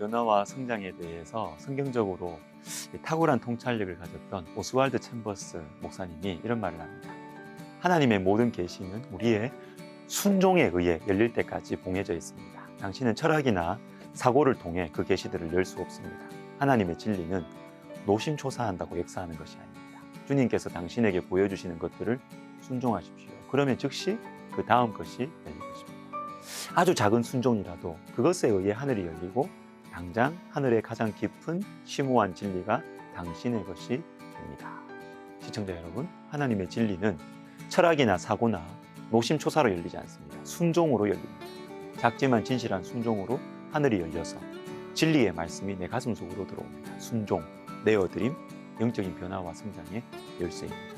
변화와 성장에 대해서 성경적으로 탁월한 통찰력을 가졌던 오스왈드 챔버스 목사님이 이런 말을 합니다. 하나님의 모든 계시는 우리의 순종에 의해 열릴 때까지 봉해져 있습니다. 당신은 철학이나 사고를 통해 그 계시들을 열 수 없습니다. 하나님의 진리는 노심초사한다고 역사하는 것이 아닙니다. 주님께서 당신에게 보여주시는 것들을 순종하십시오. 그러면 즉시 그 다음 것이 열릴 것입니다. 아주 작은 순종이라도 그것에 의해 하늘이 열리고 당장 하늘의 가장 깊은 심오한 진리가 당신의 것이 됩니다. 시청자 여러분, 하나님의 진리는 철학이나 사고나 노심초사로 열리지 않습니다. 순종으로 열립니다. 작지만 진실한 순종으로 하늘이 열려서 진리의 말씀이 내 가슴 속으로 들어옵니다. 순종, 내어드림, 영적인 변화와 성장의 열쇠입니다.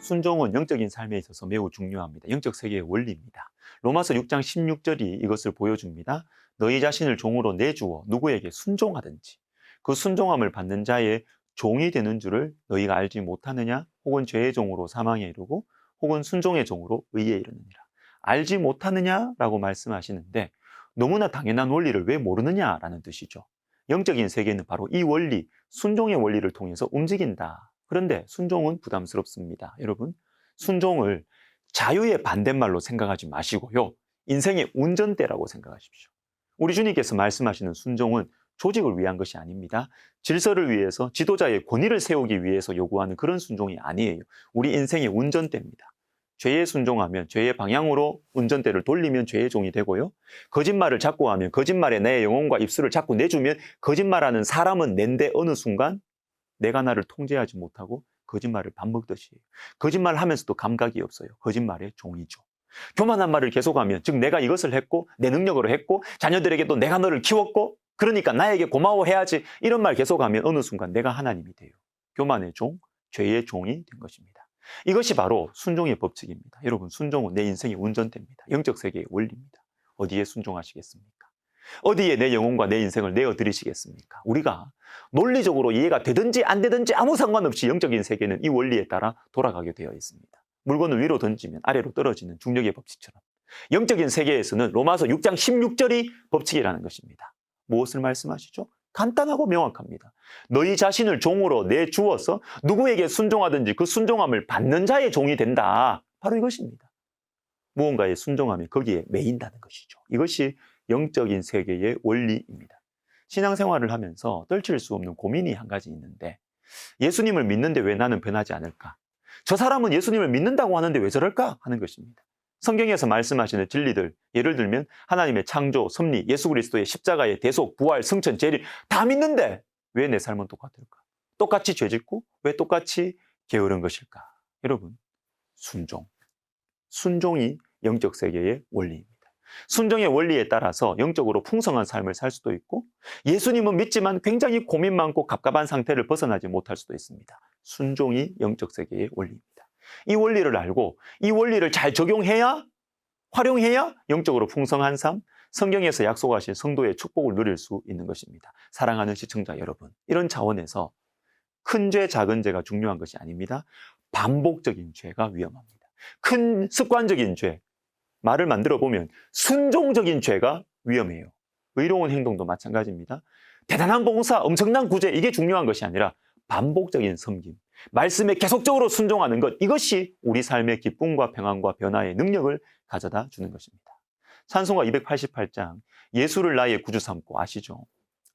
순종은 영적인 삶에 있어서 매우 중요합니다. 영적 세계의 원리입니다. 로마서 6장 16절이 이것을 보여줍니다. 너희 자신을 종으로 내주어 누구에게 순종하든지 그 순종함을 받는 자의 종이 되는 줄을 너희가 알지 못하느냐? 혹은 죄의 종으로 사망에 이르고 혹은 순종의 종으로 의에 이르느니라. 알지 못하느냐라고 말씀하시는데 너무나 당연한 원리를 왜 모르느냐라는 뜻이죠. 영적인 세계는 바로 이 원리, 순종의 원리를 통해서 움직인다. 그런데 순종은 부담스럽습니다. 여러분, 순종을 자유의 반대말로 생각하지 마시고요. 인생의 운전대라고 생각하십시오. 우리 주님께서 말씀하시는 순종은 조직을 위한 것이 아닙니다. 질서를 위해서 지도자의 권위를 세우기 위해서 요구하는 그런 순종이 아니에요. 우리 인생의 운전대입니다. 죄에 순종하면 죄의 방향으로 운전대를 돌리면 죄의 종이 되고요. 거짓말을 자꾸 하면 거짓말에 내 영혼과 입술을 자꾸 내주면 거짓말하는 사람은 낸데 어느 순간 내가 나를 통제하지 못하고 거짓말을 밥 먹듯이 해요. 거짓말을 하면서도 감각이 없어요. 거짓말의 종이죠. 교만한 말을 계속하면 즉 내가 이것을 했고 내 능력으로 했고 자녀들에게도 내가 너를 키웠고 그러니까 나에게 고마워해야지 이런 말 계속하면 어느 순간 내가 하나님이 돼요. 교만의 종, 죄의 종이 된 것입니다. 이것이 바로 순종의 법칙입니다. 여러분, 순종은 내 인생의 운전대입니다. 영적 세계의 원리입니다. 어디에 순종하시겠습니까? 어디에 내 영혼과 내 인생을 내어드리시겠습니까? 우리가 논리적으로 이해가 되든지 안 되든지 아무 상관없이 영적인 세계는 이 원리에 따라 돌아가게 되어 있습니다. 물건을 위로 던지면 아래로 떨어지는 중력의 법칙처럼 영적인 세계에서는 로마서 6장 16절이 법칙이라는 것입니다. 무엇을 말씀하시죠? 간단하고 명확합니다. 너희 자신을 종으로 내주어서 누구에게 순종하든지 그 순종함을 받는 자의 종이 된다. 바로 이것입니다. 무언가에 순종하면 거기에 매인다는 것이죠. 이것이 영적인 세계의 원리입니다. 신앙생활을 하면서 떨칠 수 없는 고민이 한 가지 있는데 예수님을 믿는데 왜 나는 변하지 않을까? 저 사람은 예수님을 믿는다고 하는데 왜 저럴까? 하는 것입니다. 성경에서 말씀하시는 진리들, 예를 들면 하나님의 창조, 섭리, 예수 그리스도의 십자가의 대속, 부활, 승천, 재림 다 믿는데 왜 내 삶은 똑같을까? 똑같이 죄짓고 왜 똑같이 게으른 것일까? 여러분, 순종. 순종이 영적 세계의 원리입니다. 순종의 원리에 따라서 영적으로 풍성한 삶을 살 수도 있고 예수님은 믿지만 굉장히 고민 많고 갑갑한 상태를 벗어나지 못할 수도 있습니다. 순종이 영적 세계의 원리입니다. 이 원리를 알고 이 원리를 잘 적용해야 활용해야 영적으로 풍성한 삶, 성경에서 약속하신 성도의 축복을 누릴 수 있는 것입니다. 사랑하는 시청자 여러분, 이런 차원에서 큰 죄, 작은 죄가 중요한 것이 아닙니다. 반복적인 죄가 위험합니다. 큰 습관적인 죄, 말을 만들어 보면 순종적인 죄가 위험해요. 의로운 행동도 마찬가지입니다. 대단한 봉사, 엄청난 구제 이게 중요한 것이 아니라 반복적인 섬김, 말씀에 계속적으로 순종하는 것 이것이 우리 삶의 기쁨과 평안과 변화의 능력을 가져다 주는 것입니다. 찬송가 288장 예수를 나의 구주 삼고 아시죠?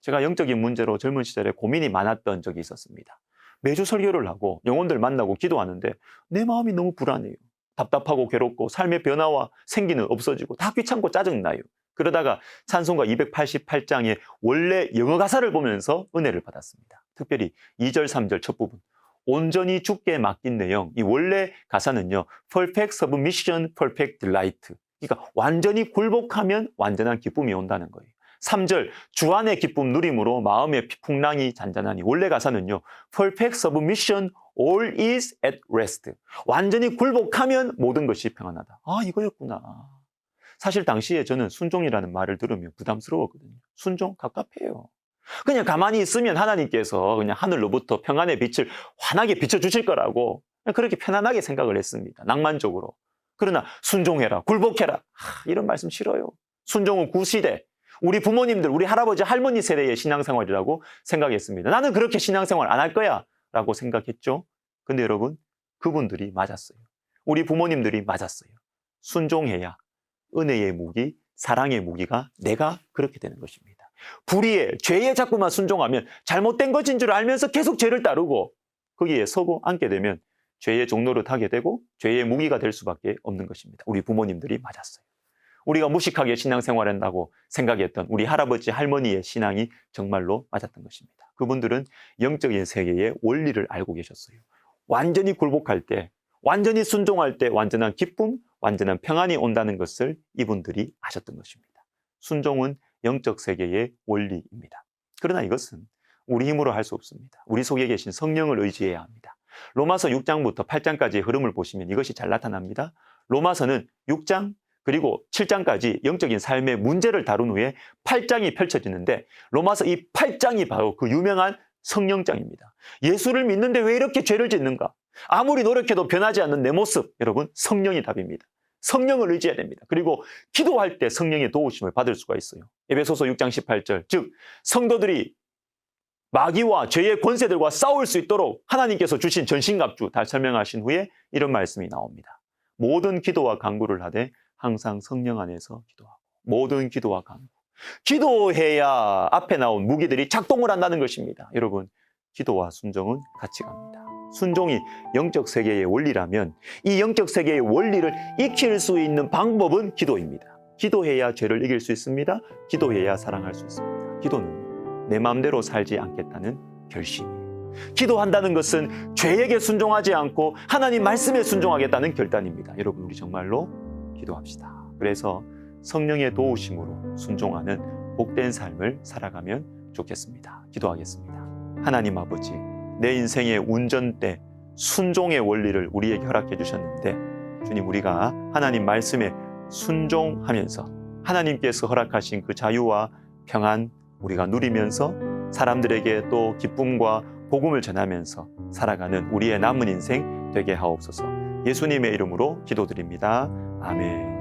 제가 영적인 문제로 젊은 시절에 고민이 많았던 적이 있었습니다. 매주 설교를 하고 영혼들 만나고 기도하는데 내 마음이 너무 불안해요. 답답하고 괴롭고 삶의 변화와 생기는 없어지고 다 귀찮고 짜증나요. 그러다가 찬송가 288장의 원래 영어 가사를 보면서 은혜를 받았습니다. 특별히 2절, 3절 첫 부분. 온전히 주께 맡긴 내 영. 이 원래 가사는요. Perfect submission, perfect delight. 그러니까 완전히 굴복하면 완전한 기쁨이 온다는 거예요. 3절 주 안의 기쁨 누림으로 마음의 풍랑이 잔잔하니. 원래 가사는요. Perfect submission, all is at rest. 완전히 굴복하면 모든 것이 평안하다. 아, 이거였구나. 사실 당시에 저는 순종이라는 말을 들으면 부담스러웠거든요. 순종? 갑갑해요. 그냥 가만히 있으면 하나님께서 그냥 하늘로부터 평안의 빛을 환하게 비춰주실 거라고 그렇게 편안하게 생각을 했습니다. 낭만적으로. 그러나 순종해라, 굴복해라. 이런 말씀 싫어요. 순종은 구시대, 우리 부모님들, 우리 할아버지, 할머니 세대의 신앙생활이라고 생각했습니다. 나는 그렇게 신앙생활 안 할 거야 라고 생각했죠. 근데 여러분, 그분들이 맞았어요. 우리 부모님들이 맞았어요. 순종해야 은혜의 무기, 사랑의 무기가 내가 그렇게 되는 것입니다. 불의에, 죄에 자꾸만 순종하면 잘못된 것인 줄 알면서 계속 죄를 따르고 거기에 서고 앉게 되면 죄의 종로를 타게 되고 죄의 무기가 될 수밖에 없는 것입니다. 우리 부모님들이 맞았어요. 우리가 무식하게 신앙생활한다고 생각했던 우리 할아버지, 할머니의 신앙이 정말로 맞았던 것입니다. 그분들은 영적인 세계의 원리를 알고 계셨어요. 완전히 굴복할 때, 완전히 순종할 때 완전한 기쁨, 완전한 평안이 온다는 것을 이분들이 아셨던 것입니다. 순종은 영적 세계의 원리입니다. 그러나 이것은 우리 힘으로 할 수 없습니다. 우리 속에 계신 성령을 의지해야 합니다. 로마서 6장부터 8장까지의 흐름을 보시면 이것이 잘 나타납니다. 로마서는 6장 그리고 7장까지 영적인 삶의 문제를 다룬 후에 8장이 펼쳐지는데 로마서 이 8장이 바로 그 유명한 성령장입니다. 예수를 믿는데 왜 이렇게 죄를 짓는가? 아무리 노력해도 변하지 않는 내 모습, 여러분, 성령이 답입니다. 성령을 의지해야 됩니다. 그리고 기도할 때 성령의 도우심을 받을 수가 있어요. 에베소서 6장 18절, 즉 성도들이 마귀와 죄의 권세들과 싸울 수 있도록 하나님께서 주신 전신갑주 다 설명하신 후에 이런 말씀이 나옵니다. 모든 기도와 간구를 하되 항상 성령 안에서 기도하고. 모든 기도와 간구. 기도해야 앞에 나온 무기들이 작동을 한다는 것입니다. 여러분, 기도와 순종은 같이 갑니다. 순종이 영적 세계의 원리라면 이 영적 세계의 원리를 익힐 수 있는 방법은 기도입니다. 기도해야 죄를 이길 수 있습니다. 기도해야 사랑할 수 있습니다. 기도는 내 마음대로 살지 않겠다는 결심이에요. 기도한다는 것은 죄에게 순종하지 않고 하나님 말씀에 순종하겠다는 결단입니다. 여러분, 우리 정말로 기도합시다. 그래서 성령의 도우심으로 순종하는 복된 삶을 살아가면 좋겠습니다. 기도하겠습니다. 하나님 아버지, 내 인생의 운전대, 순종의 원리를 우리에게 허락해 주셨는데 주님, 우리가 하나님 말씀에 순종하면서 하나님께서 허락하신 그 자유와 평안 우리가 누리면서 사람들에게 또 기쁨과 복음을 전하면서 살아가는 우리의 남은 인생 되게 하옵소서. 예수님의 이름으로 기도드립니다. 아멘.